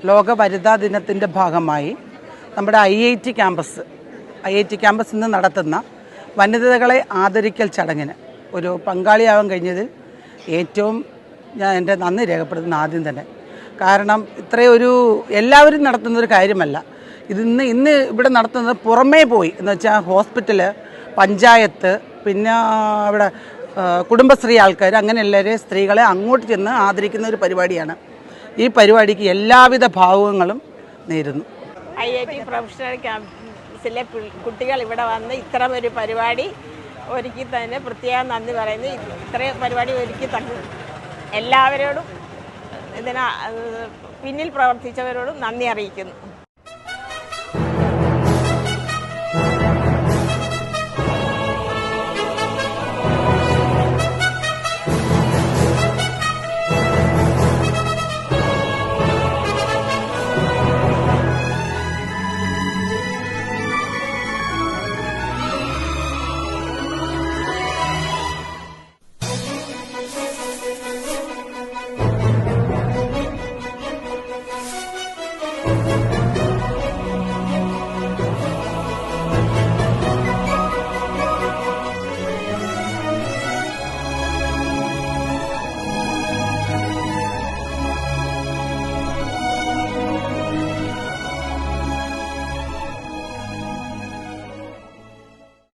ലോക വനിതാ ദിനത്തിൻ്റെ ഭാഗമായി നമ്മുടെ ഐ ഐ ടി ക്യാമ്പസ് ഇന്ന് നടത്തുന്ന വനിതകളെ ആദരിക്കൽ ചടങ്ങിന് ഒരു പങ്കാളിയാവാൻ കഴിഞ്ഞതിൽ ഏറ്റവും ഞാൻ എൻ്റെ നന്ദി രേഖപ്പെടുത്തുന്ന ആദ്യം തന്നെ. കാരണം ഇത്രയൊരു എല്ലാവരും നടത്തുന്നൊരു കാര്യമല്ല. ഇന്ന് ഇവിടെ നടത്തുന്നത് പുറമേ പോയി എന്ന് വെച്ചാൽ ഹോസ്പിറ്റല്, പഞ്ചായത്ത്, പിന്നെ അവിടെ കുടുംബശ്രീ ആൾക്കാർ, അങ്ങനെ എല്ലാവരെയും സ്ത്രീകളെ അങ്ങോട്ട് ചെന്ന് ആദരിക്കുന്ന ഒരു പരിപാടിയാണ്. ഈ പരിപാടിക്ക് എല്ലാവിധ ഭാവുകങ്ങളും നേരുന്നു. IIT പ്രൊഫഷണൽ ക്യാമ്പസിലെ കുട്ടികൾ ഇവിടെ വന്ന് ഇത്തരം ഒരു പരിപാടി ഒരുക്കി തന്നെ പ്രത്യേകം നന്ദി പറയുന്നു. ഇത്രയും പരിപാടി ഒരുക്കി തന്നെ എല്ലാവരോടും പിന്നിൽ പ്രവർത്തിച്ചവരോടും നന്ദി അറിയിക്കുന്നു.